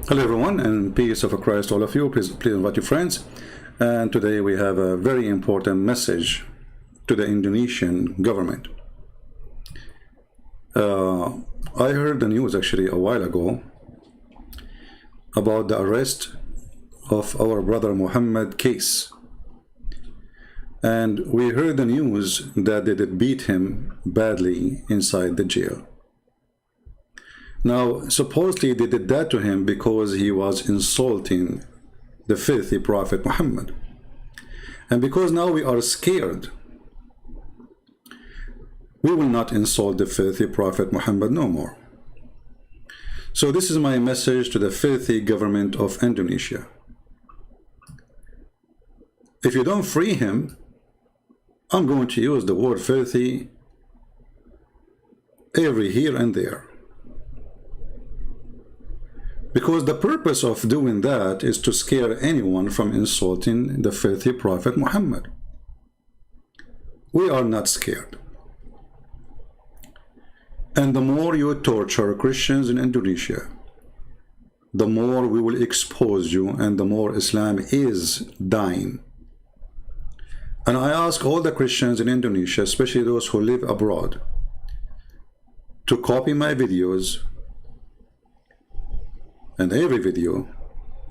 Hello everyone, and peace of Christ all of you. Please invite your friends. And today we have a very important message to the Indonesian government. I heard the news actually a while ago about the arrest of our brother Muhammad KeCe. And we heard the news that they did beat him badly inside the jail. Now, supposedly they did that to him because he was insulting the filthy Prophet Muhammad. And because now we are scared, we will not insult the filthy Prophet Muhammad no more. So this is my message to the filthy government of Indonesia. If you don't free him, I'm going to use the word filthy every here and there. Because the purpose of doing that is to scare anyone from insulting the filthy Prophet Muhammad. We are not scared. And the more you torture Christians in Indonesia, the more we will expose you and the more Islam is dying. And I ask all the Christians in Indonesia, especially those who live abroad, to copy my videos and every video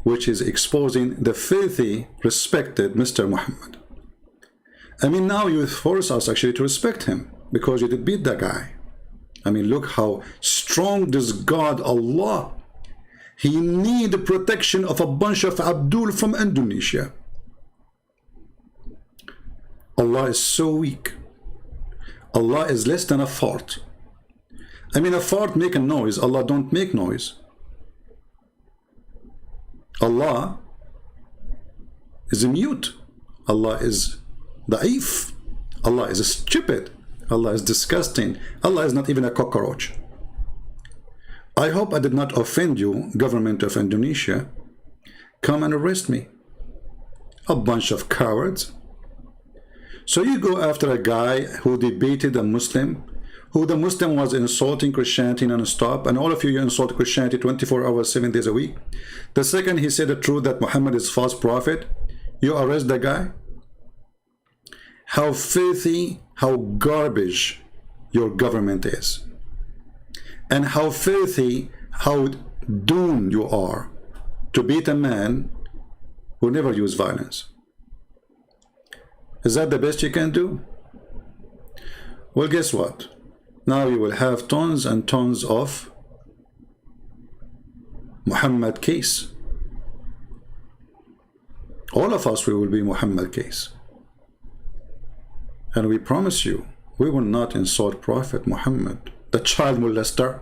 which is exposing the filthy, respected Mr. Muhammad. I mean, now you force us actually to respect him because you did beat that guy. I mean, look how strong this God, Allah. He need the protection of a bunch of Abdul from Indonesia. Allah is so weak. Allah is less than a fart. I mean, a fart make a noise. Allah don't make noise. Allah is mute. Allah is da'if. Allah is stupid. Allah is disgusting. Allah is not even a cockroach. I hope I did not offend you, government of Indonesia. Come and arrest me. A bunch of cowards. So you go after a guy who debated a Muslim, who the Muslim was insulting Christianity non-stop, and all of you insult Christianity 24 hours, 7 days a week. The second he said the truth that Muhammad is false prophet, you arrest the guy. How filthy, how garbage your government is. And how filthy, how doomed you are to beat a man who never used violence. Is that the best you can do? Well, guess what? Now you will have tons and tons of Muhammad KeCe. All of us, we will be Muhammad KeCe. And we promise you, we will not insult Prophet Muhammad, the child molester,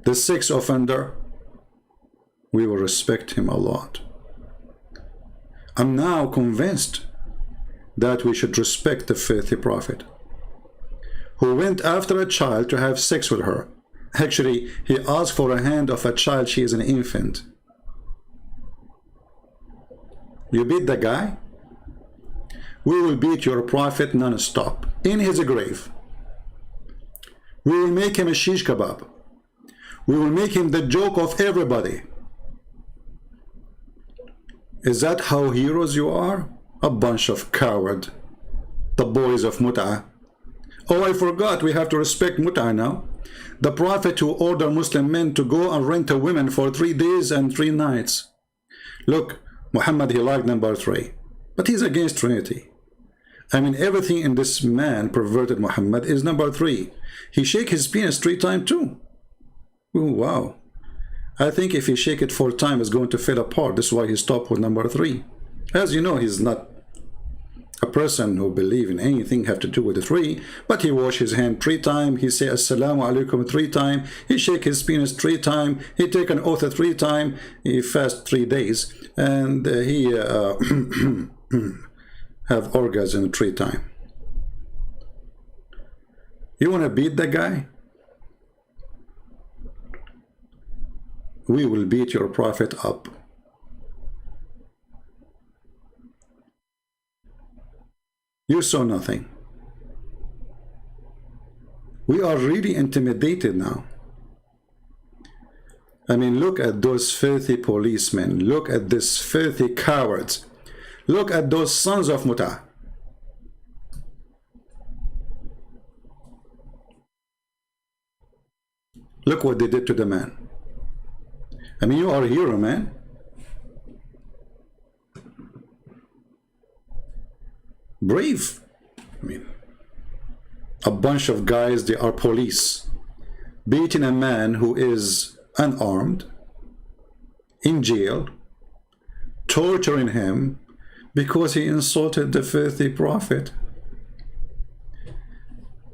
the sex offender. We will respect him a lot. I'm now convinced that we should respect the filthy prophet who went after a child to have sex with her. Actually, he asked for a hand of a child. She is an infant. You beat the guy? We will beat your prophet non-stop in his grave. We will make him a shish kebab. We will make him the joke of everybody. Is that how heroes you are? A bunch of coward, the boys of Mut'ah. Oh, I forgot, we have to respect Mut'ah now. The prophet who ordered Muslim men to go and rent a woman for 3 days and 3 nights. Look, Muhammad, he liked number 3, but he's against Trinity. I mean, everything in this man, perverted Muhammad, is number 3. He shake his penis 3 times too. Ooh, wow. I think if he shake it 4 times, it's going to fall apart. This is why he stopped with number 3. As you know, he's not a person who believes in anything have to do with the 3, but he wash his hand 3 times, he say assalamu alaikum 3 times, he shake his penis 3 times, he take an oath 3 times, he fast 3 days, and he have orgasm 3 times. You want to beat that guy? We will beat your prophet up. You saw nothing. We are really intimidated now. I mean, look at those filthy policemen. Look at these filthy cowards. Look at those sons of Muta. Look what they did to the man. I mean, you are a hero, man. Brave. I mean, a bunch of guys, they are police, beating a man who is unarmed, in jail, torturing him because he insulted the filthy prophet.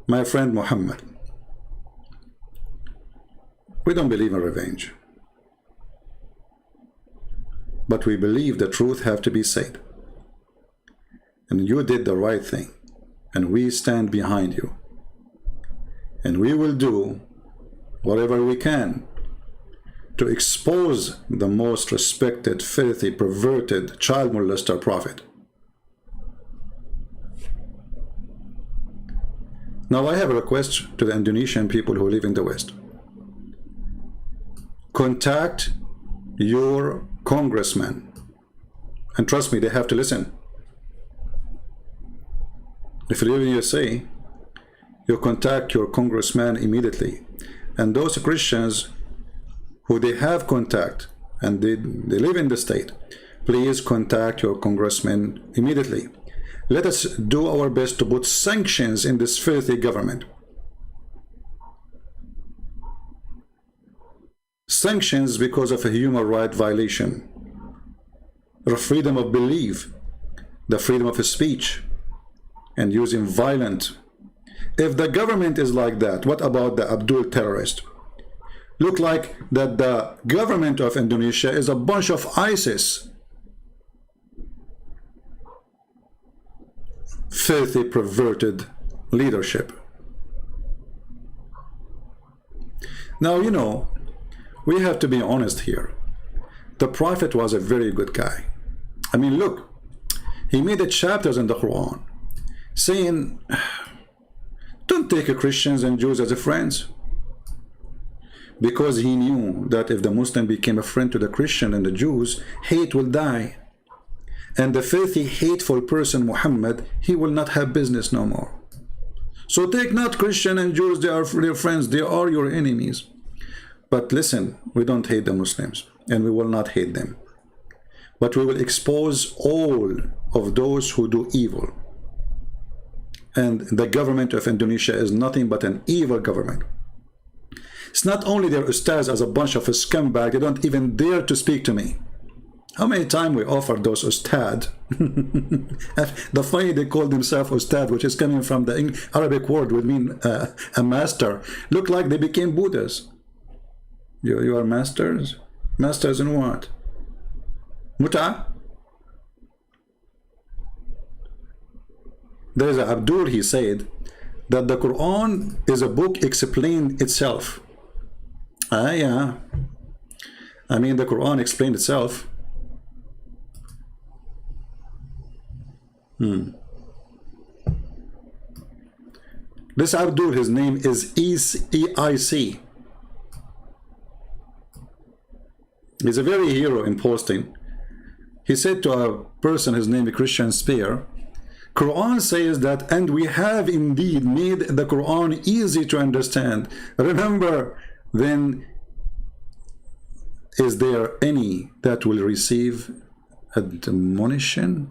My friend Muhammad, we don't believe in revenge, but we believe the truth have to be said. And you did the right thing, and we stand behind you. And we will do whatever we can to expose the most respected, filthy, perverted, child molester prophet. Now I have a request to the Indonesian people who live in the West. Contact your congressman. And trust me, they have to listen. If you live in USA, you contact your congressman immediately. And those Christians who they have contact and they live in the state, please contact your congressman immediately. Let us do our best to put sanctions in this filthy government. Sanctions because of a human right violation, the freedom of belief, the freedom of speech, and using violence. If the government is like that, what about the Abdul terrorist? Look like that the government of Indonesia is a bunch of ISIS. Filthy, perverted leadership. Now, you know, we have to be honest here. The Prophet was a very good guy. I mean, look, he made chapters in the Quran saying, don't take Christians and Jews as friends. Because he knew that if the Muslim became a friend to the Christian and the Jews, hate will die. And the filthy, hateful person, Muhammad, he will not have business no more. So take not Christian and Jews, they are your friends, they are your enemies. But listen, we don't hate the Muslims, and we will not hate them. But we will expose all of those who do evil. And the government of Indonesia is nothing but an evil government. It's not only their ustads as a bunch of scumbags, they don't even dare to speak to me. How many times we offered those ustad? The funny they call themselves ustad, which is coming from the Arabic word, would mean a master. Look like they became Buddhas. You are masters? Masters in what? Muta? There's a Abdul, he said that the Quran is a book explained itself. Yeah. I mean, the Quran explained itself. This Abdul, his name is EIC. He's a very hero in posting. He said to a person, his name is Christian Spear, Quran says that, and we have indeed made the Quran easy to understand. Remember, then, is there any that will receive admonition?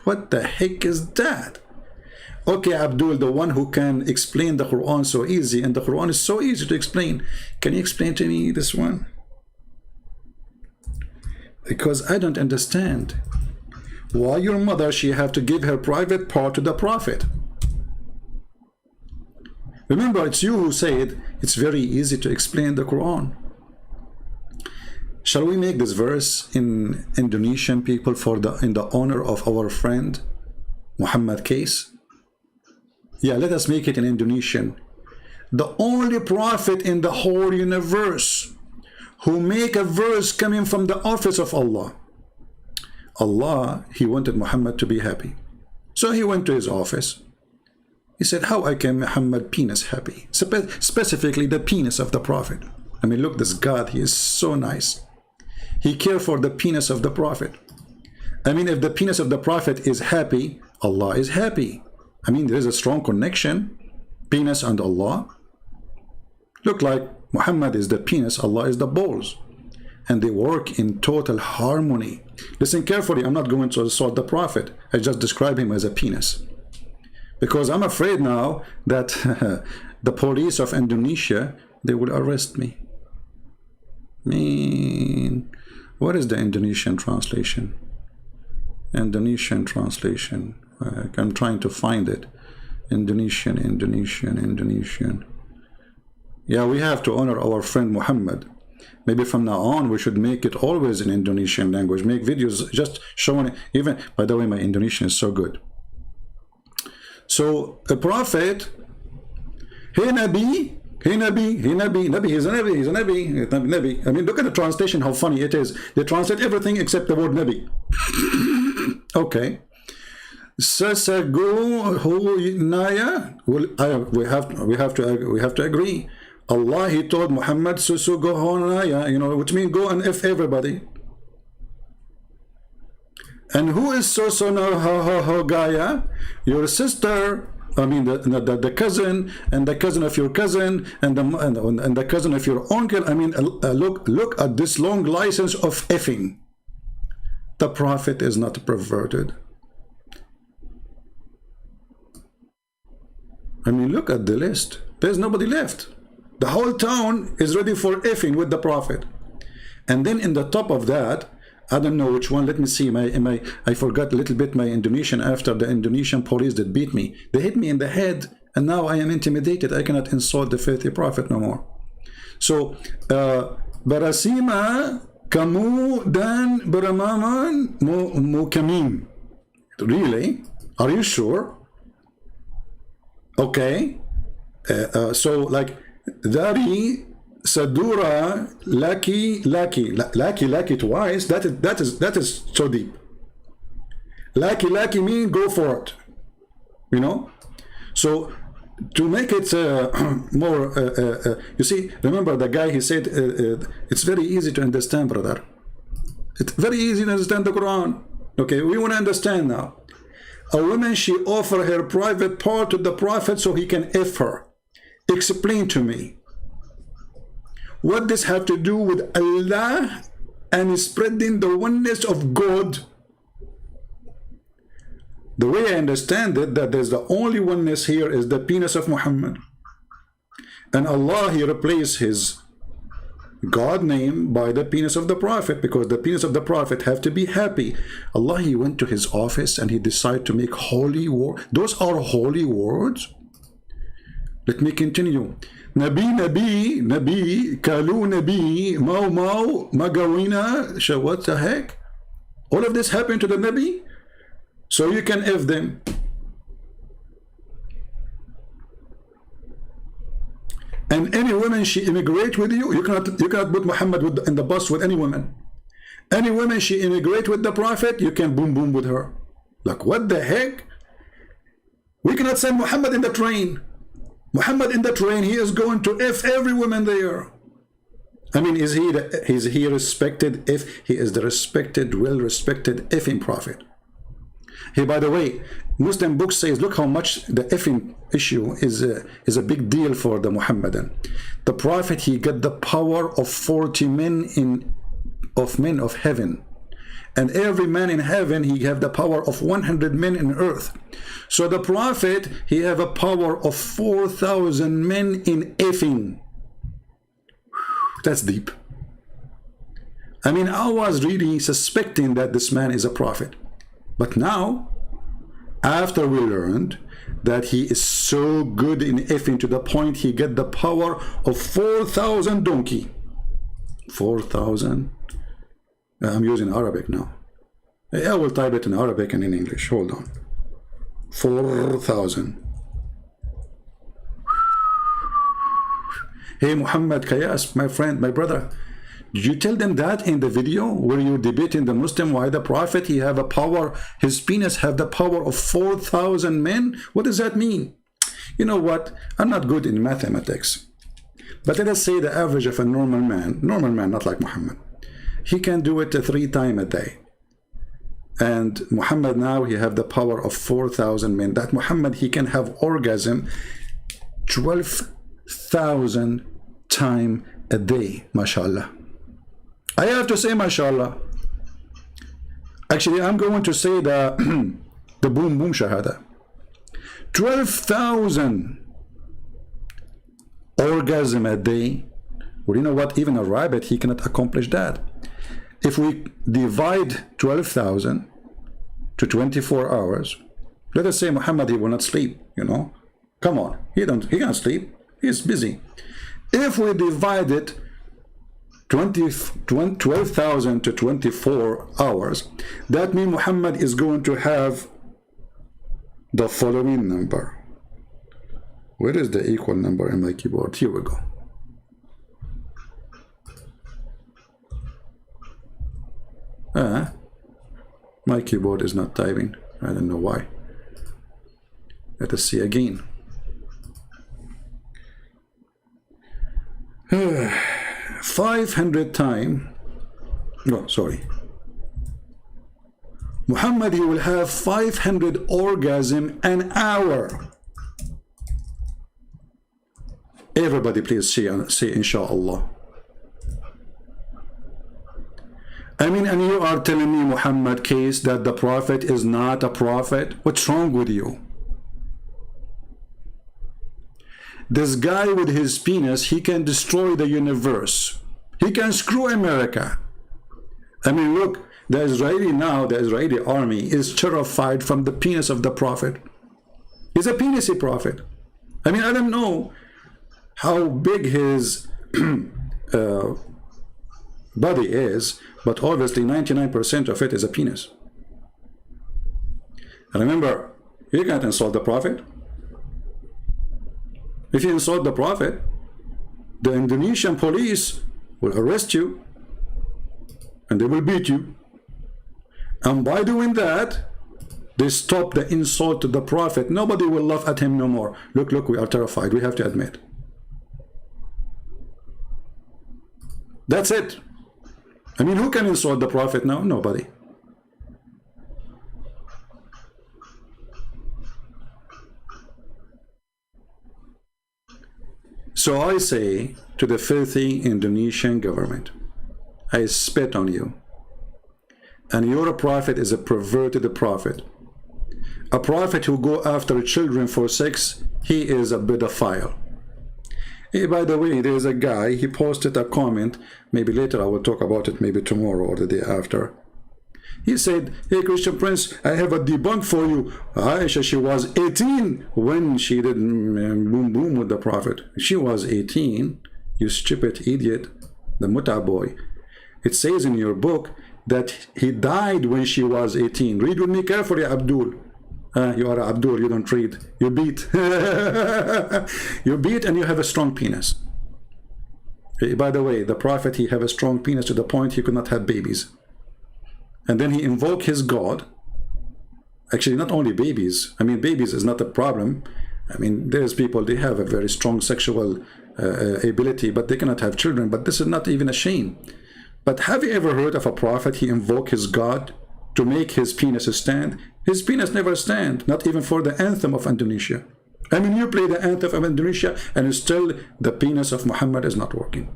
What the heck is that? Okay, Abdul, the one who can explain the Quran so easy, and the Quran is so easy to explain, can you explain to me this one? Because I don't understand why your mother, she have to give her private part to the Prophet. Remember, it's you who said it's very easy to explain the Quran. Shall we make this verse in Indonesian people in the honor of our friend Muhammad KeCe? Yeah, let us make it in Indonesian. The only prophet in the whole universe who make a verse coming from the office of Allah. Allah, he wanted Muhammad to be happy. So he went to his office. He said, how I can Muhammad penis happy? Specifically the penis of the Prophet. I mean, look, this God, he is so nice. He cares for the penis of the Prophet. I mean, if the penis of the Prophet is happy, Allah is happy. I mean, there is a strong connection, penis and Allah. Look like Muhammad is the penis, Allah is the balls. And they work in total harmony. Listen carefully, I'm not going to assault the Prophet. I just describe him as a penis. Because I'm afraid now that the police of Indonesia, they will arrest me. I mean, what is the Indonesian translation? Indonesian translation. I'm trying to find it. Indonesian. Yeah, we have to honor our friend Muhammad. Maybe from now on we should make it always in Indonesian language. Make videos just showing it. Even, by the way, my Indonesian is so good. So a prophet, hey Nabi, he's a Nabi. I mean, look at the translation, how funny it is. They translate everything except the word Nabi. Okay. Sasago naya. Well, we have to agree. Allah, he told Muhammad, Susugohonaya, you know, which means go and F everybody. And who is Sosonahogaya? Your sister, I mean the cousin, and the cousin of your cousin, and the cousin of your uncle. I mean, look at this long license of effing. The Prophet is not perverted. I mean, look at the list. There's nobody left. The whole town is ready for effing with the Prophet. And then in the top of that, I don't know which one, let me see, I forgot a little bit my Indonesian after the Indonesian police that beat me. They hit me in the head, and now I am intimidated. I cannot insult the faithful Prophet no more. So, Barasima kamu dan beramaman mukamim. Really? Are you sure? Okay. So, like, Dari Sadura Laki twice. That is so deep. Laki mean go for it. You know. So to make it more, you see, remember the guy, he said it's very easy to understand, brother. It's very easy to understand the Quran. Okay, we want to understand now. A woman, she offer her private part to the Prophet so he can F her. Explain to me, what does have to do with Allah and spreading the oneness of God? The way I understand it, that there's the only oneness here is the penis of Muhammad. And Allah, he replaced his God name by the penis of the Prophet, because the penis of the Prophet have to be happy. Allah, he went to his office and he decided to make holy words. Those are holy words. Let me continue. Nabi, Kalu Nabi, Mau, Magawina, what the heck? All of this happened to the Nabi? So you can F them. And any woman, she immigrate with you, you cannot put Muhammad in the bus with any woman. Any woman, she immigrate with the Prophet, you can boom with her. Like, what the heck? We cannot send Muhammad in the train. Muhammad in the train, he is going to F every woman there. I mean, is he respected? If he is the respected, well-respected effing Prophet. Hey, by the way, Muslim book says, look how much the effing issue is a big deal for the Muhammadan. The Prophet, he got the power of 40 men of heaven. And every man in heaven, he have the power of 100 men in earth. So the Prophet, he have a power of 4,000 men in effing. That's deep. I mean, I was really suspecting that this man is a prophet. But now, after we learned that he is so good in effing to the point he get the power of 4,000 donkey. 4,000. I'm using Arabic now. I will type it in Arabic and in English. Hold on. 4,000. Hey, Muhammad KeCe, my friend, my brother. Did you tell them that in the video where you debating the Muslim why the Prophet, he have a power, his penis have the power of 4,000 men? What does that mean? You know what? I'm not good in mathematics. But let us say the average of a normal man, not like Muhammad, he can do it 3 times a day. And Muhammad now, he have the power of 4,000 men. That Muhammad, he can have orgasm 12,000 times a day, mashallah. I have to say mashallah. Actually, I'm going to say the the boom boom shahada. 12,000 orgasm a day. Well, you know what? Even a rabbit, he cannot accomplish that. If we divide 12,000 to 24 hours, let us say Muhammad, he will not sleep, you know. Come on, he can't sleep. He's busy. If we divide it 12,000 to 24 hours, that means Muhammad is going to have the following number. Where is the equal number in my keyboard? Here we go. My keyboard is not typing. I don't know why. Let us see again. 500 times. No, sorry. Muhammad, he will have 500 orgasm an hour. Everybody please say inshallah. I mean, and you are telling me, Muhammad KeCe, that the prophet is not a prophet? What's wrong with you? This guy with his penis, he can destroy the universe. He can screw America. I mean, look, the Israeli army is terrified from the penis of the prophet. He's a penisy prophet. I mean, I don't know how big his body is, but obviously 99% of it is a penis. And remember, you can't insult the prophet. If you insult the prophet, the Indonesian police will arrest you and they will beat you. And by doing that, they stop the insult to the prophet. Nobody will laugh at him no more. Look, we are terrified. We have to admit. That's it. I mean, who can insult the prophet now? Nobody. So I say to the filthy Indonesian government, I spit on you. And your prophet is a perverted prophet. A prophet who go after children for sex, he is a pedophile. Hey, by the way, there's a guy, he posted a comment, maybe later I will talk about it, maybe tomorrow or the day after. He said, hey, Christian Prince, I have a debunk for you. Aisha, she was 18 when she did boom boom with the prophet. She was 18, you stupid idiot, the Muta boy. It says in your book that he died when she was 18. Read with me carefully, Abdul. You are Abdul, you don't read. You beat. You beat and you have a strong penis. By the way, the prophet, he have a strong penis to the point he could not have babies. And then he invoked his God. Actually, not only babies. I mean, babies is not a problem. I mean, there's people, they have a very strong sexual ability, but they cannot have children. But this is not even a shame. But have you ever heard of a prophet, he invoked his God to make his penis stand? His penis never stand, not even for the anthem of Indonesia. I mean, you play the anthem of Indonesia and still the penis of Muhammad is not working.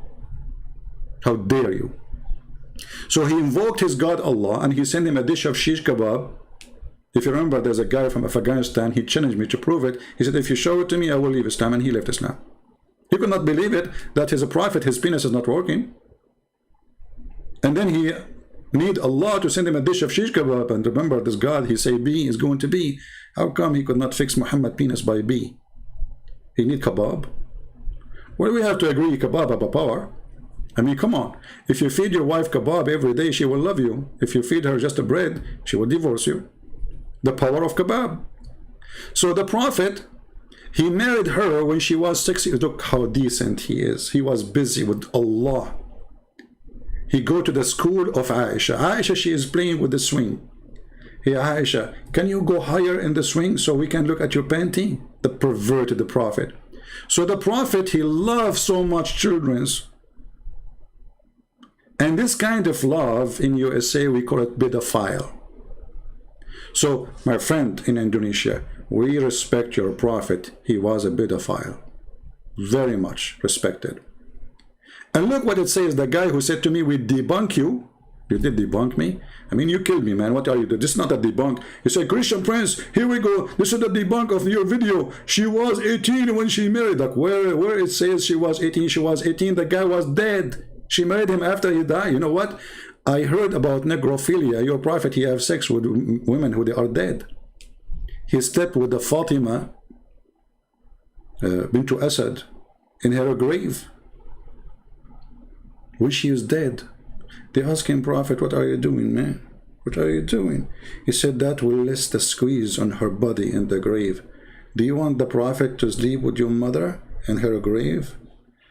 How dare you? So he invoked his God Allah and he sent him a dish of shish kebab. If you remember, there's a guy from Afghanistan, he challenged me to prove it. He said, if you show it to me, I will leave Islam, and he left Islam. He could not believe it, that as a prophet, his penis is not working. And then he need Allah to send him a dish of shish kebab. And remember, this God, he say B is going to be. How come he could not fix Muhammad penis by B? He need kebab. Well, we have to agree, kebab have a power. I mean, come on. If you feed your wife kebab every day, she will love you. If you feed her just a bread, she will divorce you. The power of kebab. So the prophet, he married her when she was 6 years. Look how decent he is. He was busy with Allah. He go to the school of Aisha. Aisha, she is playing with the swing. Hey, Aisha, can you go higher in the swing so we can look at your panty? The perverted, the prophet. So the Prophet, he loved so much children. And this kind of love in USA, we call it pedophile. So, my friend in Indonesia, we respect your Prophet. He was a pedophile. Very much respected. And look what it says. The guy who said to me, we debunk you. You did debunk me? I mean, you killed me, man. What are you doing? This is not a debunk. He said, Christian Prince, here we go. This is the debunk of your video. She was 18 when she married. Like, where it says she was 18, she was 18. The guy was dead. She married him after he died. You know what? I heard about necrophilia. Your Prophet, he have sex with women who they are dead. He slept with the Fatima bint Asad in her grave, when she is dead. They asked him, Prophet, what are you doing, man? What are you doing? He said, that will less the squeeze on her body in the grave. Do you want the Prophet to sleep with your mother in her grave?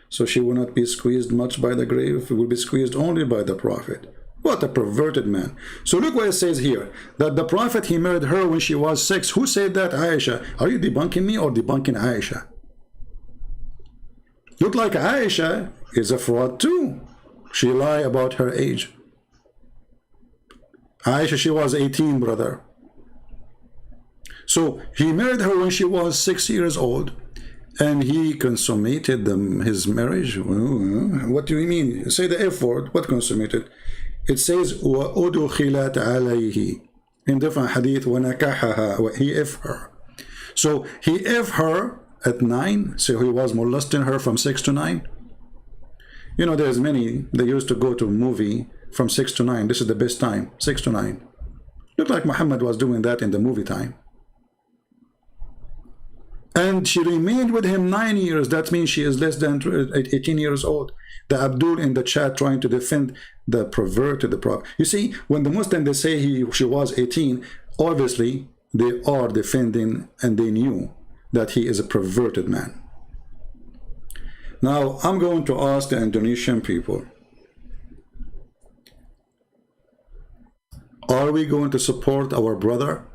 So she will not be squeezed much by the grave. It will be squeezed only by the Prophet. What a perverted man. So look what it says here. That the Prophet, he married her when she was 6. Who said that? Aisha. Are you debunking me or debunking Aisha? Look like Aisha is a fraud too. She lied about her age. Aisha, she was 18, brother. So he married her when she was 6 years old. And he consummated his marriage. What do you mean? Say the F word. What consummated? It says, وَأُدُخِلَتْ عَلَيْهِ. In different hadith, وَنَكَحَهَا. He F her. So he F her at 9. So he was molesting her from 6 to 9. You know, there's many, they used to go to a movie from 6 to 9. This is the best time, 6 to 9. Looked like Muhammad was doing that in the movie time. And she remained with him 9 years. That means she is less than 18 years old. The Abdul in the chat trying to defend the perverted, the Prophet. You see, when the Muslim, they say she was 18, obviously they are defending, and they knew that he is a perverted man. Now, I'm going to ask the Indonesian people, are we going to support our brother,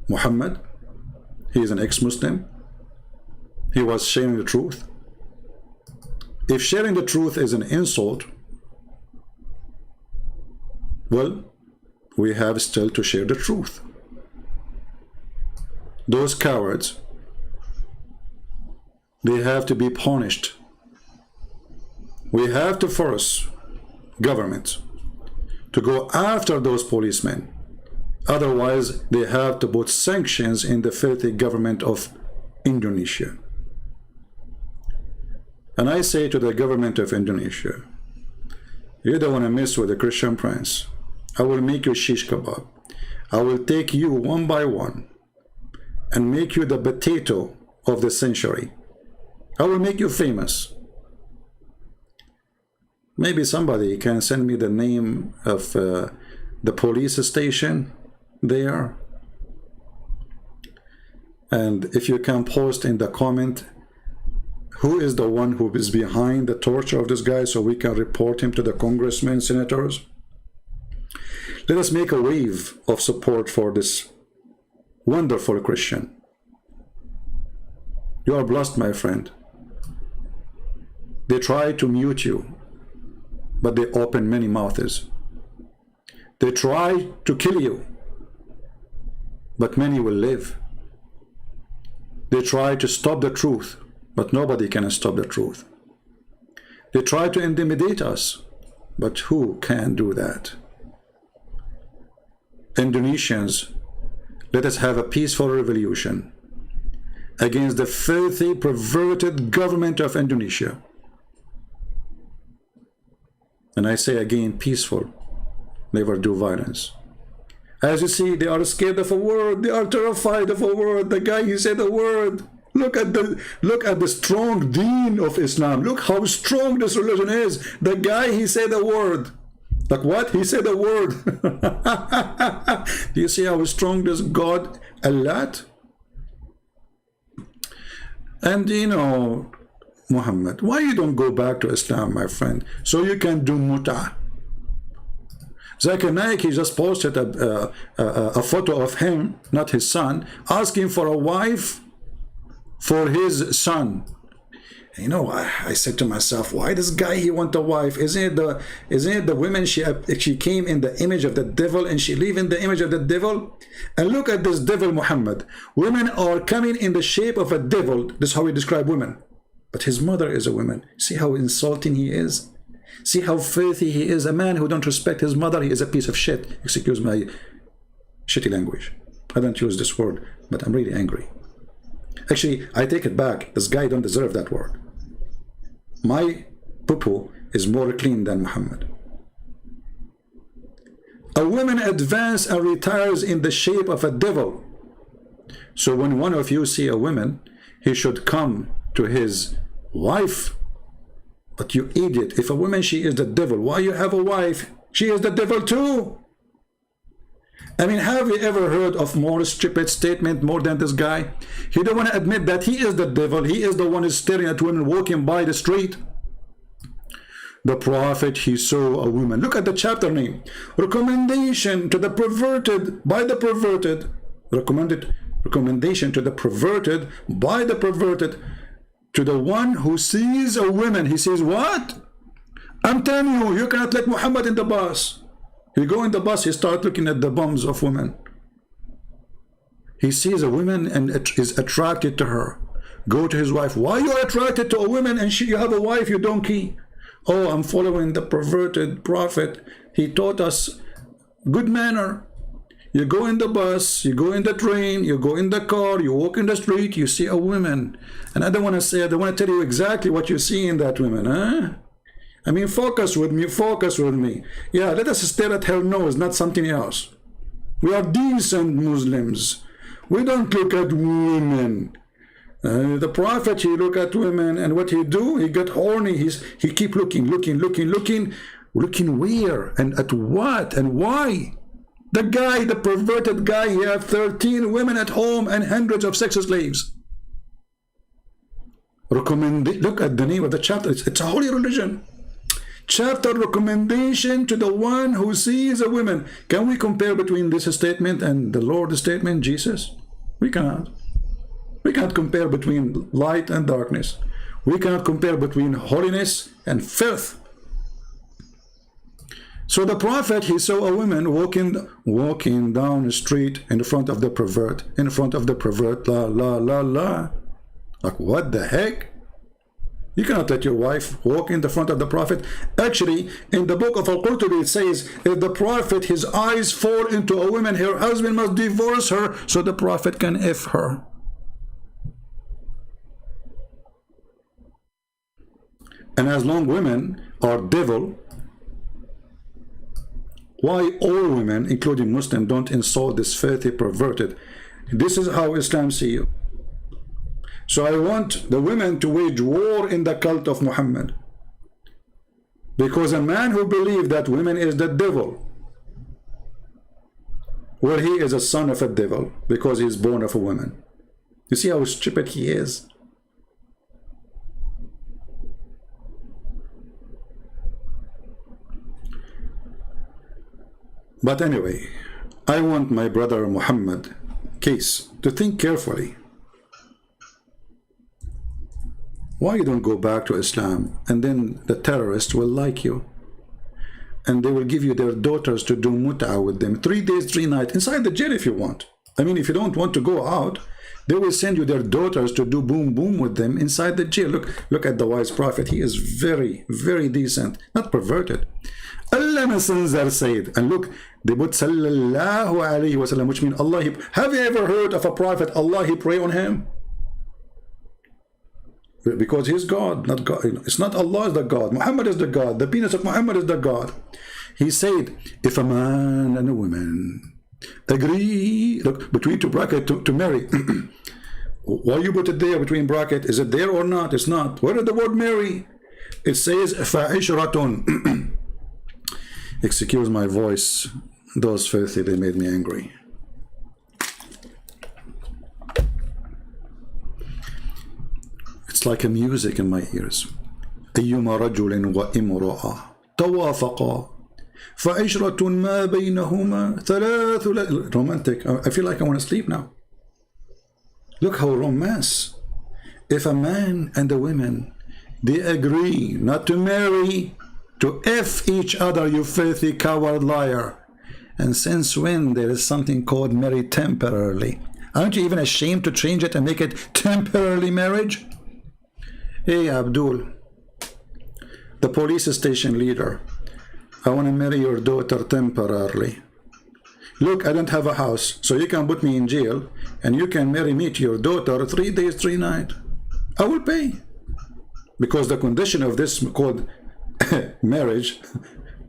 Muhammad? He is an ex-Muslim. He was sharing the truth. If sharing the truth is an insult, well, we have still to share the truth. Those cowards, they have to be punished. We have to force government to go after those policemen. Otherwise, they have to put sanctions in the filthy government of Indonesia. And I say to the government of Indonesia, you don't want to mess with the Christian Prince. I will make you shish kebab. I will take you one by one and make you the potato of the century. I will make you famous. Maybe somebody can send me the name of the police station there. And if you can post in the comment, who is the one who is behind the torture of this guy, so we can report him to the congressmen, senators. Let us make a wave of support for this wonderful Christian. You are blessed, my friend. They try to mute you, but they open many mouths. They try to kill you, but many will live. They try to stop the truth, but nobody can stop the truth. They try to intimidate us, but who can do that? Indonesians, let us have a peaceful revolution against the filthy, perverted government of Indonesia. And I say again, peaceful, never do violence. As you see, they are scared of a word. They are terrified of a word. The guy, he said a word. Look at the strong deen of Islam. Look how strong this religion is. The guy, he said a word. Like what? He said a word. Do you see how strong this God, Allah? And you know, Muhammad, why you don't go back to Islam, my friend, so you can do mut'ah? Zakir Naik, he just posted a photo of him, not his son, asking for a wife for his son. You know, I said to myself, why this guy, he want a wife? Isn't it the women, she came in the image of the devil and she live in the image of the devil? And look at this devil Muhammad. Women are coming in the shape of a devil. This is how we describe women. But his mother is a woman. See how insulting he is? See how filthy he is? A man who don't respect his mother, he is a piece of shit. Excuse my shitty language. I don't use this word, but I'm really angry. Actually, I take it back. This guy don't deserve that word. My poo-poo is more clean than Muhammad. A woman advances and retires in the shape of a devil. So when one of you see a woman, he should come to his wife. But you idiot, if a woman, she is the devil, why you have a wife? She is the devil too. I mean, have you ever heard of more stupid statement more than this guy? He don't want to admit that he is the devil. He is the one who's staring at women walking by the street. The prophet, he saw a woman. Look at the chapter name. Recommendation to the perverted by the perverted. Recommendation to the perverted by the perverted. To the one who sees a woman. He says, what? I'm telling you, you cannot let Muhammad in the bus. He go in the bus, he start looking at the bums of women. He sees a woman and is attracted to her. Go to his wife. Why you are attracted to a woman and you have a wife, you donkey? Oh, I'm following the perverted prophet. He taught us good manner. You go in the bus, you go in the train, you go in the car, you walk in the street, you see a woman. And I don't want to say, I don't want to tell you exactly what you see in that woman, huh? I mean, focus with me, focus with me. Yeah, let us stare at her nose, not something else. We are decent Muslims. We don't look at women. The prophet, he look at women, and what he do? He got horny. He keep looking where and at what and why? The guy, the perverted guy, he have 13 women at home and hundreds of sex slaves. Look at the name of the chapter. It's a holy religion. Chapter recommendation to the one who sees a woman. Can we compare between this statement and the Lord's statement, Jesus? We cannot. We cannot compare between light and darkness. We cannot compare between holiness and filth. So the prophet, he saw a woman walking down the street in front of the pervert. La la la la. Like, what the heck? You cannot let your wife walk in the front of the prophet. Actually, in the book of Al-Qurtubi, it says, if the prophet, his eyes fall into a woman, her husband must divorce her so the prophet can F her. And as long women are devil, why all women, including Muslims, don't insult this filthy perverted? This is how Islam see you. So I want the women to wage war in the cult of Muhammad. Because a man who believes that women is the devil, well, he is a son of a devil because he is born of a woman. You see how stupid he is? But anyway, I want my brother Muhammad KeCe to think carefully. Why you don't go back to Islam, and then the terrorists will like you, and they will give you their daughters to do mut'ah with them 3 days 3 nights inside the jail if you want. I mean, if you don't want to go out, they will send you their daughters to do boom boom with them inside the jail. Look at the wise prophet. He is very, very decent, not perverted. Allah Messenger said, and look, they put sallallahu alayhi wa sallam, which means Allah. Have you ever heard of a prophet, Allah, he pray on him? Because he's God, not God. It's not Allah is the God. Muhammad is the God. The penis of Muhammad is the God. He said, if a man and a woman agree, look, between two brackets to marry, why you put it there between bracket? Is it there or not? It's not. Where is the word marry? It says fa'ishratun. Excuse my voice. Those filthy, they made me angry. It's like a music in my ears. أيما رجل وامرأة توافقا فعشرة ما بينهما ثلاث. Romantic. I feel like I want to sleep now. Look how romance. If a man and a woman, They agree not to marry, to F each other, you filthy coward liar. And since when there is something called marry temporarily? Aren't you even ashamed to change it and make it temporarily marriage? Hey Abdul, the police station leader, I want to marry your daughter temporarily. Look, I don't have a house, so you can put me in jail and you can marry me to your daughter 3 days, 3 nights. I will pay. Because the condition of this called marriage,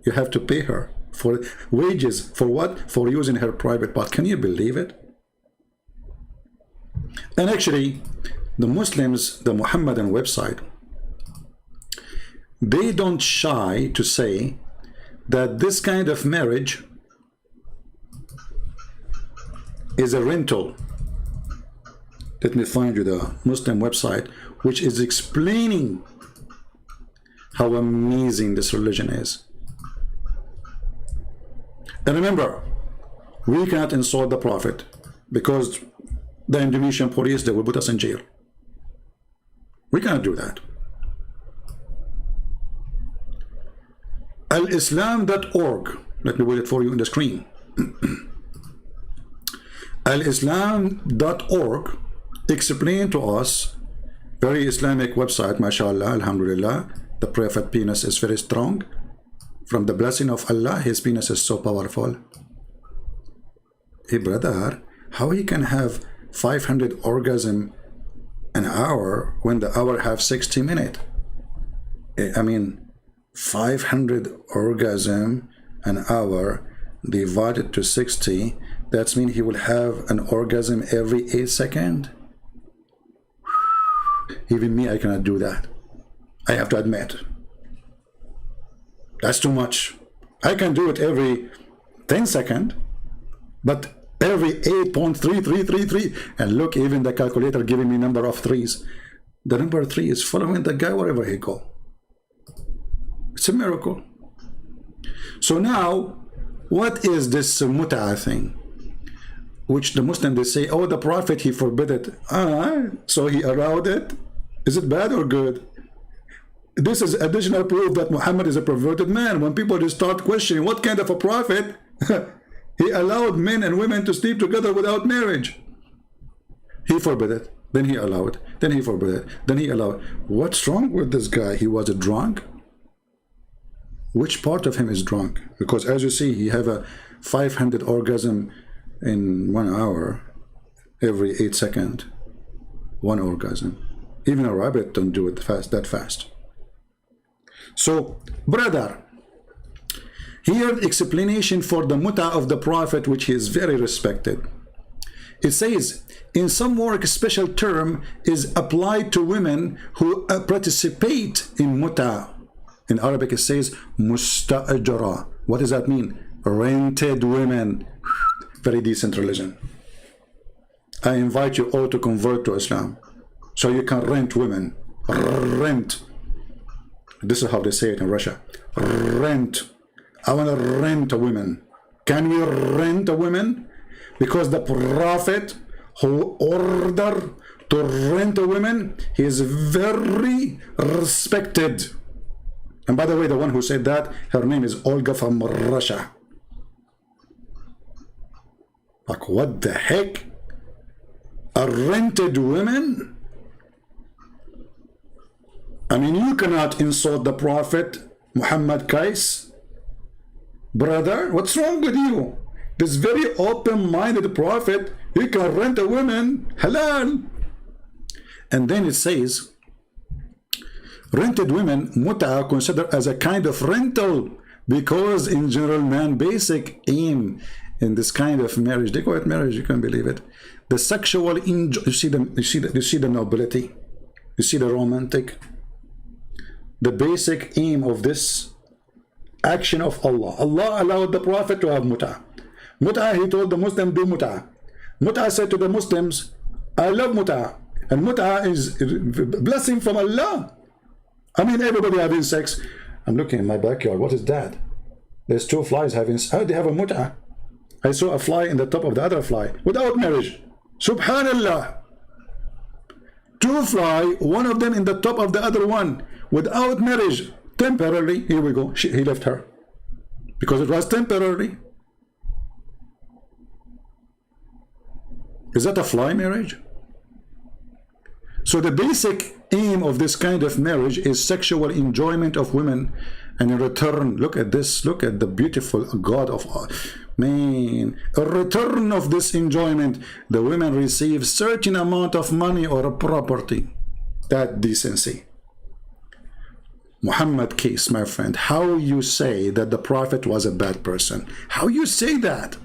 you have to pay her for wages. For what? For using her private part. Can you believe it? And actually, the Muslims, the Muhammadan website, they don't shy to say that this kind of marriage is a rental. Let me find you the Muslim website, which is explaining how amazing this religion is. And remember, we cannot insult the Prophet because the Indonesian police, they will put us in jail. We cannot do that. Alislam.org, let me put it for you on the screen. Alislam.org explain to us, very Islamic website, mashallah, alhamdulillah. The Prophet penis is very strong. From the blessing of Allah, his penis is so powerful. Hey brother, how he can have 500 orgasm an hour when the hour have 60 minutes? I mean, 500 orgasm an hour divided to 60, that means he will have an orgasm every 8 seconds. Even me, I cannot do that. I have to admit. That's too much. I can do it every 10 seconds, but every 8.3333. And look, even the calculator giving me number of threes. The number 3 is following the guy wherever he go. It's a miracle. So now, what is this mut'ah thing? Which the Muslims, they say, oh, the Prophet, he forbid it. So he allowed it? Is it bad or good? This is additional proof that Muhammad is a perverted man. When people just start questioning what kind of a prophet, he allowed men and women to sleep together without marriage. He forbid it, then he allowed, then he forbid it, then he allowed. What's wrong with this guy? He was a drunk? Which part of him is drunk? Because as you see, he have a 500 orgasm in 1 hour, every 8 seconds, 1 orgasm. Even a rabbit don't do it that fast. So, brother, here explanation for the mut'ah of the Prophet, which is very respected. It says, in some work, a special term is applied to women who participate in mut'ah. In Arabic, it says musta'ajara. What does that mean? Rented women. Very decent religion. I invite you all to convert to Islam, so you can rent women. Rent. This is how they say it in Russia. Rent. I want to rent a woman. Can we rent a woman? Because the Prophet who ordered to rent a woman, he is very respected. And by the way, the one who said that, her name is Olga from Russia. Like, what the heck? A rented woman? I mean, you cannot insult the Prophet Muhammad KeCe. Brother, what's wrong with you? This very open-minded Prophet, he can rent a woman, halal. And then it says, rented women, mut'ah, considered as a kind of rental, because in general, man, basic aim in this kind of marriage, they call it marriage, you can believe it. The sexual enjoy, you see the nobility, you see the romantic. The basic aim of this action of Allah. Allah allowed the Prophet to have mut'ah. Mut'ah, he told the Muslim, do mut'ah. Mut'ah said to the Muslims, I love mut'ah. And mut'ah is a blessing from Allah. I mean, everybody having sex. I'm looking in my backyard. What is that? There's 2 flies having, how they have a mut'ah? I saw a fly in the top of the other fly without marriage. Subhanallah. to fly, one of them in the top of the other one, without marriage, temporarily. Here we go. He left her because it was temporarily. Is that a fly marriage? So the basic aim of this kind of marriage is sexual enjoyment of women, and in return, look at this, look at the beautiful God of man. In return of this enjoyment, the women receive certain amount of money or a property. That decency. Muhammad KeCe, my friend, how you say that the Prophet was a bad person? How you say that?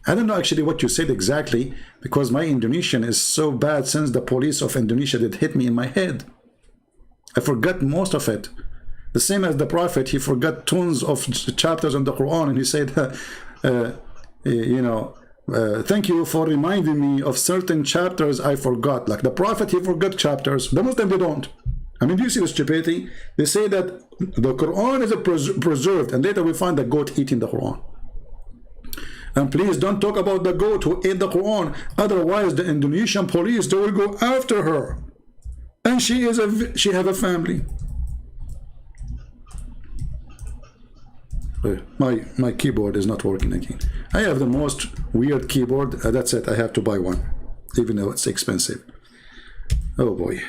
I don't know actually what you said exactly, because my Indonesian is so bad since the police of Indonesia did hit me in my head. I forgot most of it. The same as the Prophet, he forgot tons of chapters in the Quran, and he said, thank you for reminding me of certain chapters I forgot. Like the Prophet, he forgot chapters. The Muslim, they don't. I mean, do you see the stupidity? They say that the Quran is preserved, and later we find the goat eating the Quran. And please don't talk about the goat who ate the Quran. Otherwise, the Indonesian police, they will go after her. And she have a family. My keyboard is not working again. I have the most weird keyboard. That's it. I have to buy one, even though it's expensive. Oh boy.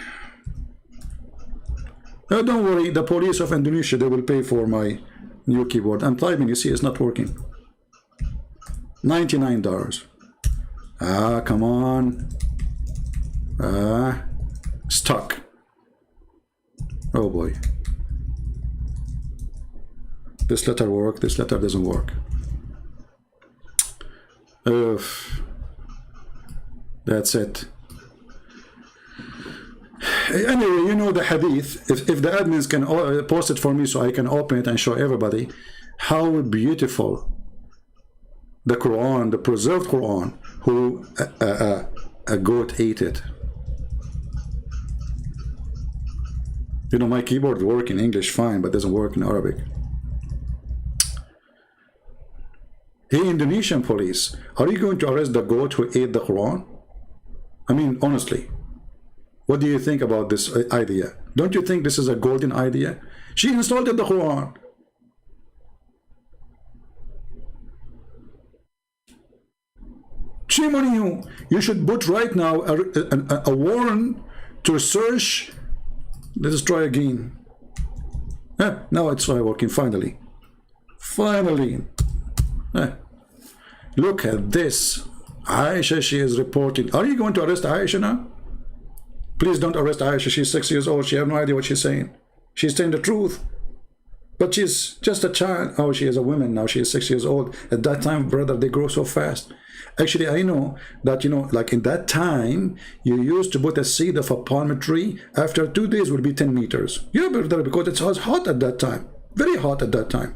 Don't worry. The police of Indonesia, they will pay for my new keyboard. I'm typing. You see, it's not working. $99. Ah, come on. Stuck. Oh boy. This letter works, this letter doesn't work. That's it. Anyway, you know the hadith. If the admins can post it for me so I can open it and show everybody how beautiful the Quran, the preserved Quran, who a goat ate it. You know, my keyboard works in English fine, but doesn't work in Arabic. Hey, Indonesian police, are you going to arrest the goat who ate the Quran? I mean, honestly, what do you think about this idea? Don't you think this is a golden idea? She insulted the Quran. Shame on you. You should put right now a warrant to search. Let's try again. Now it's working finally. Finally. Look at this. Aisha, she is reporting. Are you going to arrest Aisha now? Please don't arrest Aisha. She's 6 years old. She has no idea what she's saying. She's saying the truth. But she's just a child. Oh, she is a woman now. She is 6 years old. At that time, brother, they grow so fast. Actually, I know that, you know, like in that time, you used to put a seed of a palm tree. After 2 days, would be 10 meters. Yeah, brother, because it was hot at that time. Very hot at that time.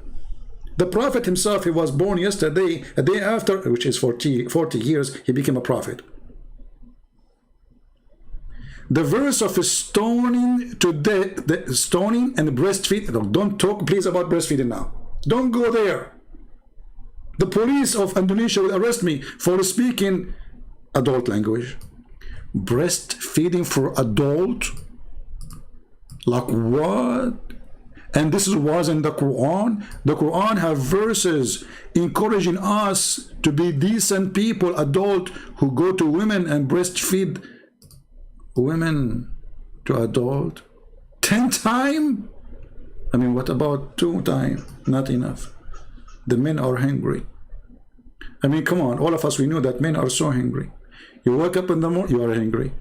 The Prophet himself, he was born yesterday. A day after, which is 40 years, he became a prophet. The verse of stoning to death, the stoning and breastfeeding. Don't talk, please, about breastfeeding now. Don't go there. The police of Indonesia will arrest me for speaking adult language. Breastfeeding for adult? Like what? And this was in the Quran. The Quran have verses encouraging us to be decent people, adult, who go to women and breastfeed women to adult. 10 times? I mean, what about 2 times? Not enough. The men are hungry. I mean, come on, all of us, we know that men are so hungry. You wake up in the morning, you are hungry.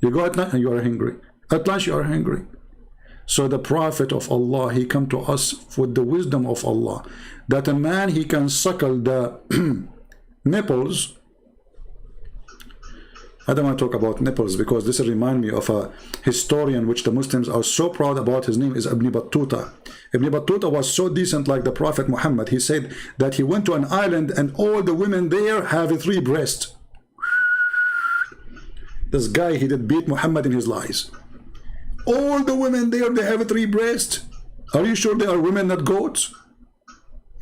You go at night and you are hungry. At lunch, you are hungry. So the Prophet of Allah, he come to us with the wisdom of Allah, that a man, he can suckle the nipples. I don't want to talk about nipples because this reminds me of a historian which the Muslims are so proud about. His name is Ibn Battuta. Ibn Battuta was so decent like the Prophet Muhammad. He said that he went to an island and all the women there have 3 breasts. This guy, he did beat Muhammad in his lies. All the women there, they have 3 breasts. Are you sure they are women, not goats?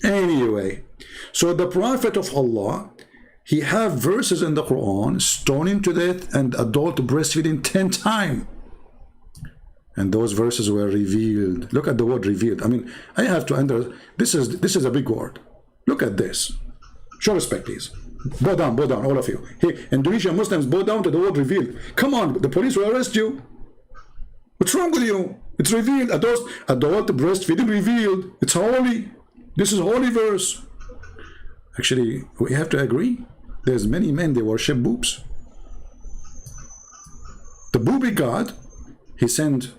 Anyway, so the Prophet of Allah, he have verses in the Quran, stoning to death and adult breastfeeding 10 times. And those verses were revealed. Look at the word revealed. I mean, I have to under, this is a big word. Look at this. Show respect, please. Bow down, all of you. Hey, Indonesian Muslims, bow down to the word revealed. Come on, the police will arrest you. What's wrong with you? It's revealed. Adult breastfeeding revealed. It's holy. This is holy verse. Actually, we have to agree. There's many men, they worship boobs. The booby god, he sent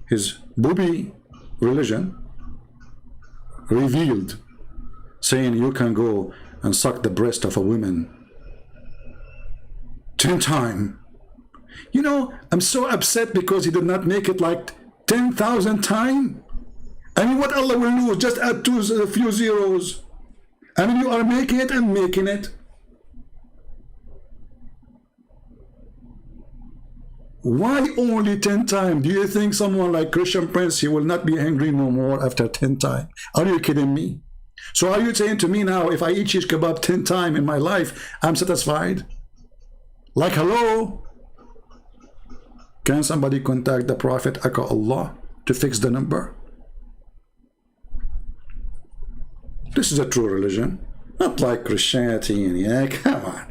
his booby religion revealed, saying you can go and suck the breast of a woman 10 times. You know, I'm so upset because he did not make it like 10,000 times. I mean, what Allah will do is just add a few zeros. I mean, you are making it and making it. Why only 10 times? Do you think someone like Christian Prince, he will not be angry no more after 10 times? Are you kidding me? So are you saying to me now, if I eat shish kebab 10 times in my life, I'm satisfied? Like, hello? Can somebody contact the Prophet, Aka Allah, to fix the number? This is a true religion. Not like Christianity. And yeah, come on.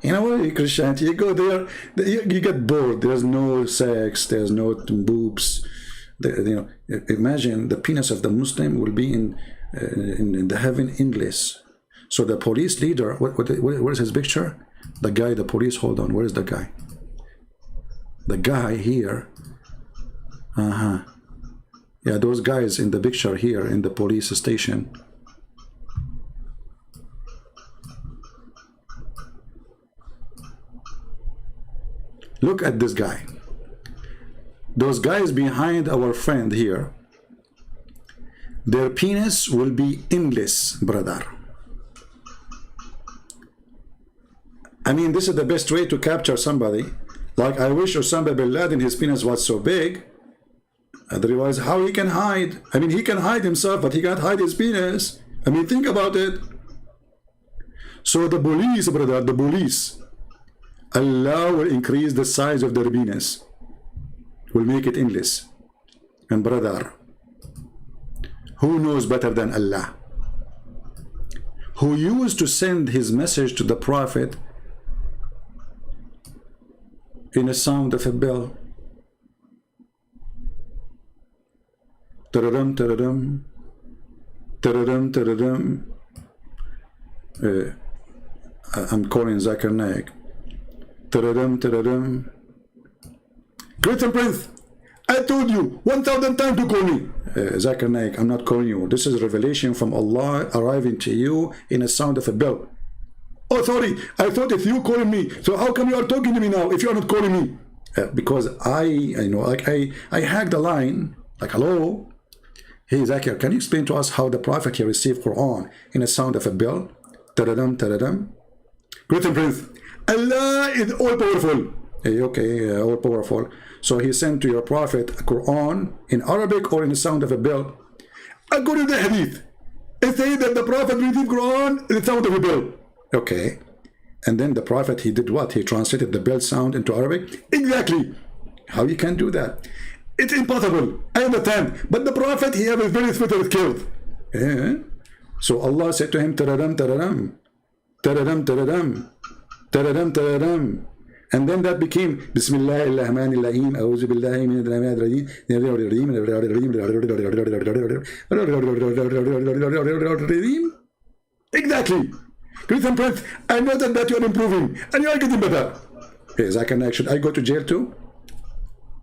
You know what, Christianity, you go there, you get bored. There's no sex, there's no boobs. You know, imagine the penis of the Muslim will be in the heaven endless. So the police leader, where's his picture? The guy, the police, hold on, where is the guy? The guy here. Yeah, those guys in the picture here in the police station. Look at this guy. Those guys behind our friend here, their penis will be endless, brother. I mean, this is the best way to capture somebody. Like, I wish Osama bin Laden, his penis was so big. Otherwise, how he can hide? I mean, he can hide himself, but he can't hide his penis. I mean, think about it. So the police, brother, the police, Allah will increase the size of their penis, will make it endless. And brother, who knows better than Allah? Who used to send his message to the Prophet in the sound of a bell. Tararam, tararam, tararam, tararam. I'm calling Zakir Naik. Tararam, tararam. Great Prince, I told you 1,000 times to call me. Zakir Naik, I'm not calling you. This is revelation from Allah arriving to you in a sound of a bell. Oh, sorry, I thought if you calling me, so how come you are talking to me now if you are not calling me? Because I know, like I hacked the line, like, hello? Hey, Zakir, can you explain to us how the Prophet here received Quran in a sound of a bell? Taradam, taradam. Great Prince, Allah is all powerful. Hey, okay, all powerful. So he sent to your Prophet a Quran in Arabic or in the sound of a bell. According to the Hadith, it says that the Prophet received Quran in the sound of a bell. Okay, and then the Prophet, he did what? He translated the bell sound into Arabic? Exactly. How you can do that? It's impossible. I understand. But the Prophet, he had a very special skills. So Allah said to him, Tararam, tararam, tararam, tararam, tararam, tararam. And then that became Bismillahirrahmanirrahim, A'udhu billahi min al-rajim. Exactly. Christian Prince, I know that you are improving and you are getting better. Hey, Zakir, should I go to jail too?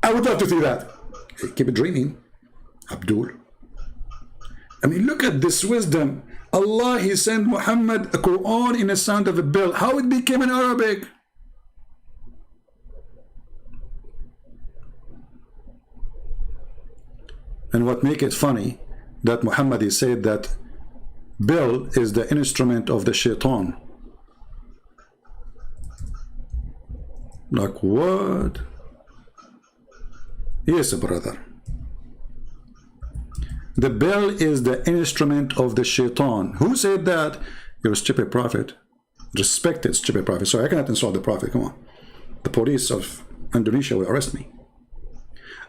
I would love to see that. Hey, keep it dreaming, Abdul. I mean, look at this wisdom. Allah, he sent Muhammad a Quran in the sound of a bell. How it became in Arabic? And what make it funny, that Muhammad, he said that bell is the instrument of the shaitan. Like what? Yes, brother. The bell is the instrument of the shaitan. Who said that? You're a stupid prophet. Respected, stupid prophet. So I cannot insult the prophet. Come on. The police of Indonesia will arrest me.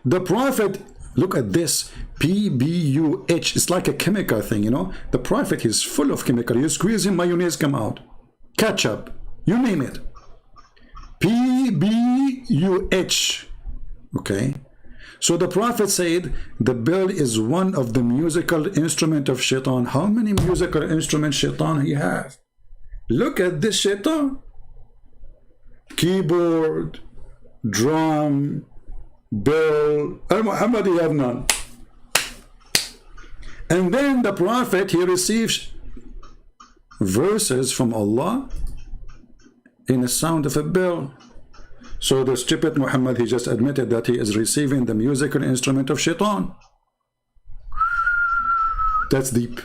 The prophet, look at this. PBUH. It's like a chemical thing, you know. The prophet is full of chemical. You squeeze him, mayonnaise come out. Ketchup. You name it. PBUH. Okay. So the prophet said the bell is one of the musical instrument of shaitan. How many musical instruments shaitan he have? Look at this shaitan. Keyboard, drum, bell. Muhammad, he have none. And then the prophet, he receives verses from Allah in the sound of a bell. So the stupid Muhammad, he just admitted that he is receiving the musical instrument of shaitan. That's deep.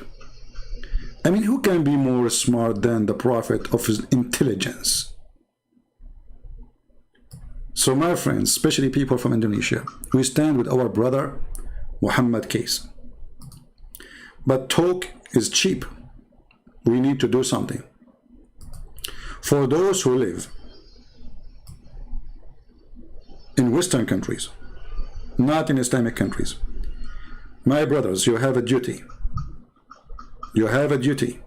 I mean, who can be more smart than the prophet of his intelligence? So my friends, especially people from Indonesia, we stand with our brother Muhammad KeCe. But talk is cheap. We need to do something. For those who live in Western countries, not in Islamic countries, my brothers, you have a duty. You have a duty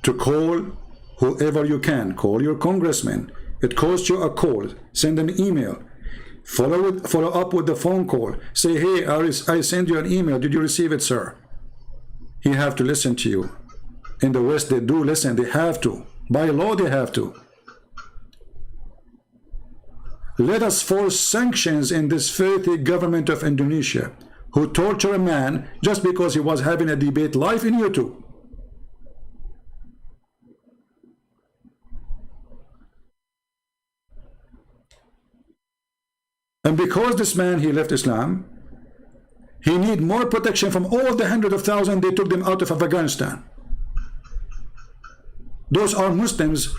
to call whoever you can. Call your congressman. It costs you a call. Send an email. Follow up with the phone call. Say, hey, I sent you an email. Did you receive it, sir? He have to listen to you. In the West, they do listen. They have to. By law, they have to. Let us force sanctions in this filthy government of Indonesia, who torture a man just because he was having a debate live in YouTube. And because this man, he left Islam, he need more protection from all the hundreds of thousands they took them out of Afghanistan. Those are Muslims,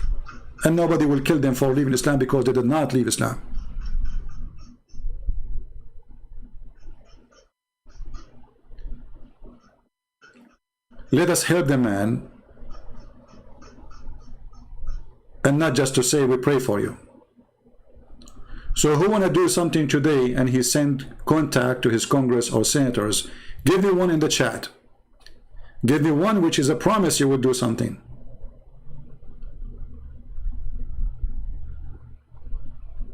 and nobody will kill them for leaving Islam because they did not leave Islam. Let us help the man, and not just to say we pray for you. So who want to do something today and he send contact to his Congress or senators, give me one in the chat. Give me one which is a promise you will do something.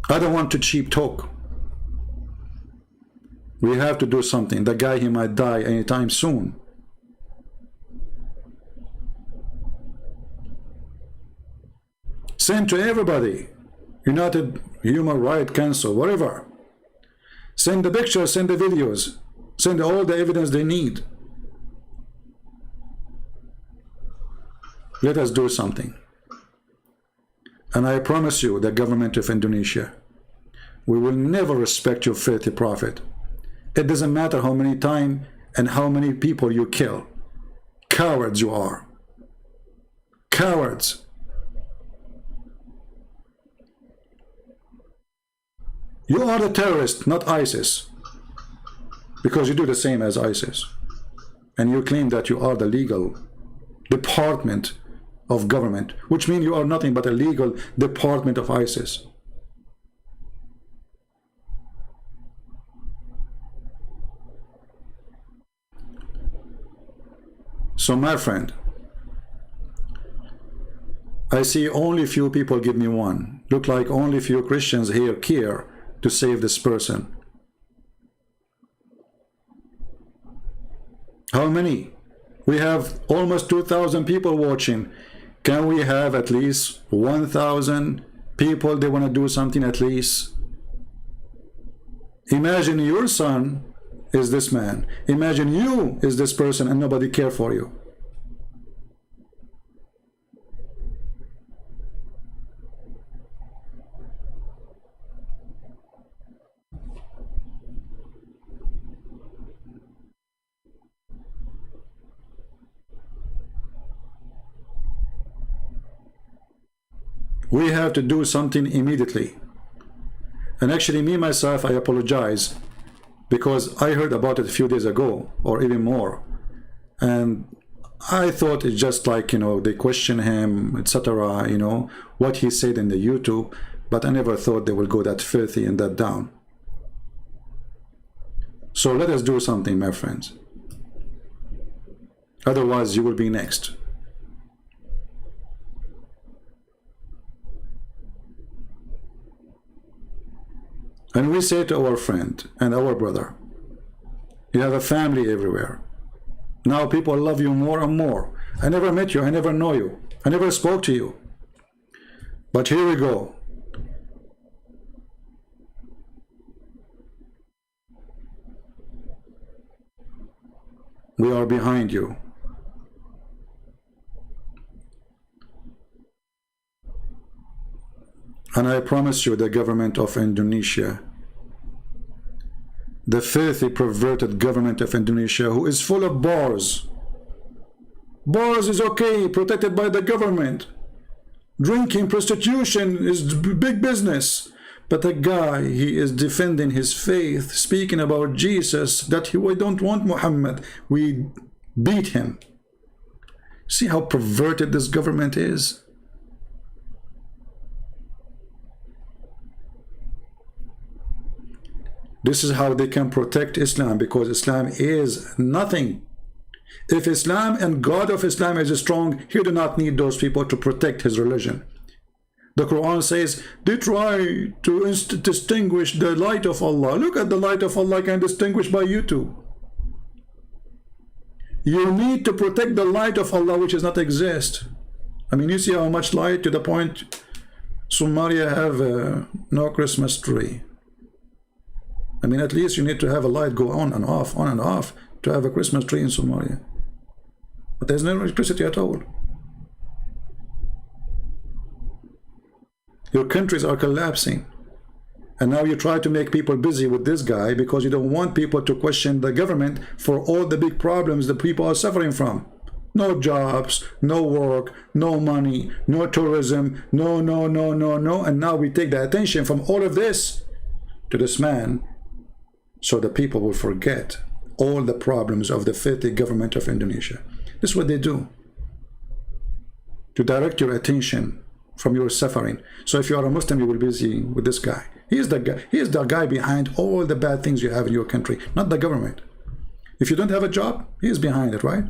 I don't want to cheap talk. We have to do something. The guy, he might die anytime soon. Send to everybody. United Human Rights Council, whatever. Send the pictures, send the videos, send all the evidence they need. Let us do something. And I promise you, the government of Indonesia, we will never respect your filthy prophet. It doesn't matter how many times and how many people you kill. Cowards you are. Cowards. You are the terrorist, not ISIS, because you do the same as ISIS. And you claim that you are the legal department of government, which means you are nothing but a legal department of ISIS. So my friend, I see only few people give me one. Look like only few Christians here care to save this person. How many? We have almost 2,000 people watching. Can we have at least 1,000 people they want to do something at least? Imagine your son is this man. Imagine you is this person and nobody care for you. We have to do something immediately. And actually, me myself, I apologize because I heard about it a few days ago or even more. And I thought it's just like, you know, they question him, etc., you know, what he said in the YouTube, but I never thought they will go that filthy and that down. So let us do something, my friends. Otherwise, you will be next. And we say to our friend and our brother, you have a family everywhere. Now people love you more and more. I never met you, I never know you, I never spoke to you. But here we go. We are behind you. And I promise you, the government of Indonesia, the filthy, perverted government of Indonesia, who is full of bars. Bars is okay, protected by the government. Drinking, prostitution is big business. But a guy, he is defending his faith, speaking about Jesus, that we don't want Muhammad. We beat him. See how perverted this government is? This is how they can protect Islam, because Islam is nothing. If Islam and God of Islam is strong, he do not need those people to protect his religion. The Quran says they try to distinguish the light of Allah. Look at the light of Allah can distinguish by you too. You need to protect the light of Allah, which does not exist. I mean, you see how much light, to the point Somalia have no Christmas tree. I mean, at least you need to have a light go on and off to have a Christmas tree in Somalia. But there's no electricity at all. Your countries are collapsing. And now you try to make people busy with this guy because you don't want people to question the government for all the big problems the people are suffering from. No jobs, no work, no money, no tourism, no. And now we take the attention from all of this to this man, so the people will forget all the problems of the filthy government of Indonesia. This is what they do, to direct your attention from your suffering. So if you are a Muslim, you will be busy with this guy. He is the guy behind all the bad things you have in your country, not the government. If you don't have a job, he is behind it, right?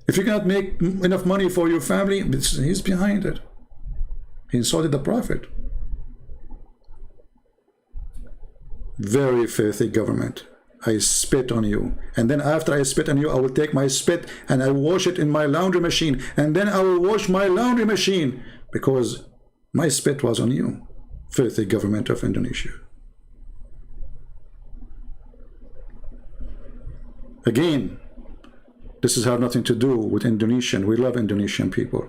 If you cannot make enough money for your family, he's behind it. He insulted the Prophet. Very filthy government. I spit on you, and then after I spit on you, I will take my spit and I wash it in my laundry machine, and then I will wash my laundry machine because my spit was on you. Filthy government of Indonesia. Again, this has had nothing to do with Indonesian. We love Indonesian people.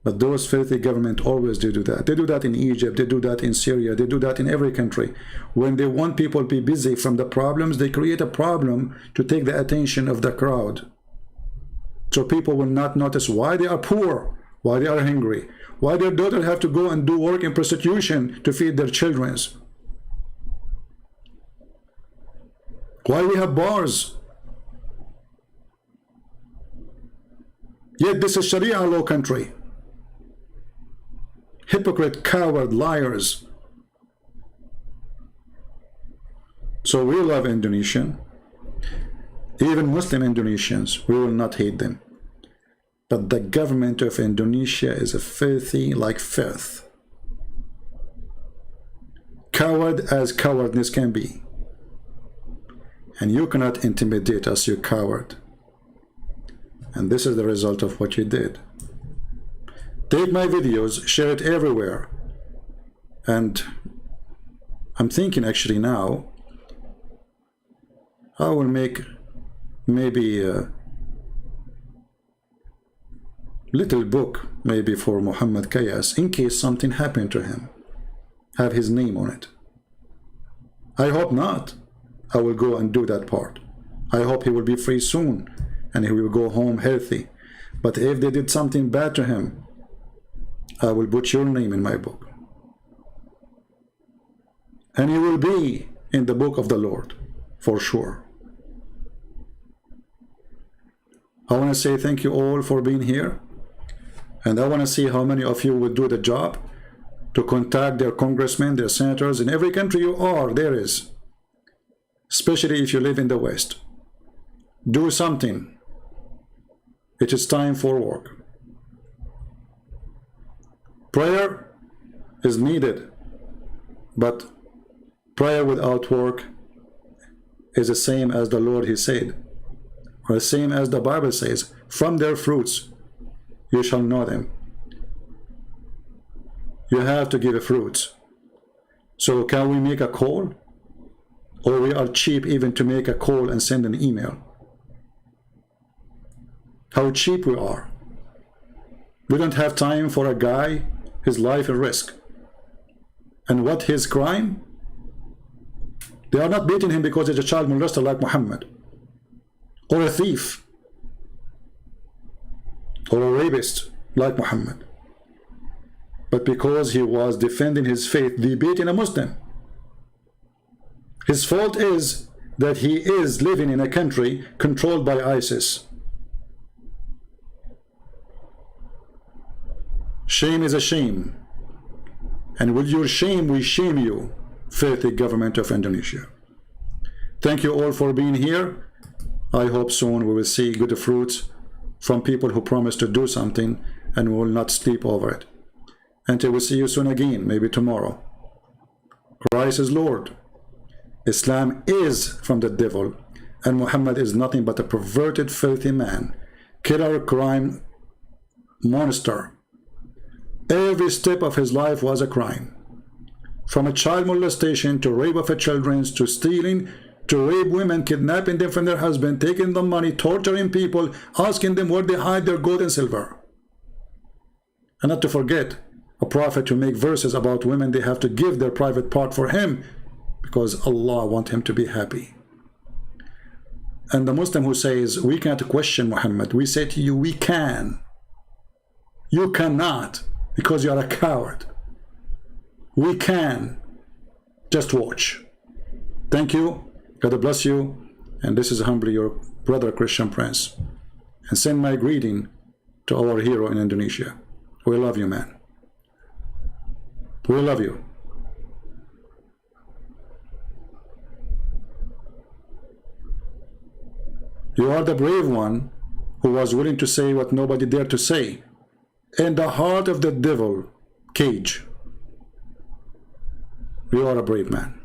But those filthy government always do that. They do that in Egypt, they do that in Syria, they do that in every country. When they want people to be busy from the problems, they create a problem to take the attention of the crowd. So people will not notice why they are poor, why they are hungry, why their daughters have to go and do work in prostitution to feed their children, why we have bars. Yet this is Sharia law country. Hypocrite, coward, liars. So we love Indonesian. Even Muslim Indonesians, we will not hate them. But the government of Indonesia is a filthy like filth. Coward as cowardness can be. And you cannot intimidate us, you coward. And this is the result of what you did. Take my videos, share it everywhere. And I'm thinking actually now, I will make maybe a little book maybe for Muhammad KeCe in case something happened to him. Have his name on it. I hope not. I will go and do that part. I hope he will be free soon and he will go home healthy. But if they did something bad to him, I will put your name in my book. And you will be in the book of the Lord, for sure. I want to say thank you all for being here. And I want to see how many of you will do the job to contact their congressmen, their senators, in every country you are, there is. Especially if you live in the West. Do something. It is time for work. Prayer is needed, but prayer without work is the same as the Lord, He said, or the same as the Bible says, from their fruits you shall know them. You have to give fruits. So can we make a call? Or we are cheap even to make a call and send an email? How cheap we are. We don't have time for a guy, his life at risk. And what his crime? They are not beating him because he's a child molester like Muhammad, or a thief, or a rapist like Muhammad, but because he was defending his faith, they beating a Muslim. His fault is that he is living in a country controlled by ISIS. Shame is a shame. And with your shame, we shame you, filthy government of Indonesia. Thank you all for being here. I hope soon we will see good fruits from people who promise to do something, and we will not sleep over it. Until we see you soon again, maybe tomorrow. Christ is Lord. Islam is from the devil, and Muhammad is nothing but a perverted, filthy man, killer, crime monster. Every step of his life was a crime. From a child molestation to rape of children, to stealing, to rape women, kidnapping them from their husband, taking them money, torturing people, asking them where they hide their gold and silver. And not to forget, a prophet to make verses about women, they have to give their private part for him because Allah wants him to be happy. And the Muslim who says, we can't question Muhammad, we say to you, we can. You cannot, because you are a coward. We can. Just watch. Thank you. God bless you. And this is humbly your brother Christian Prince. And send my greeting to our hero in Indonesia. We love you, man. We love you. You are the brave one who was willing to say what nobody dared to say. In the heart of the devil cage. You are a brave man.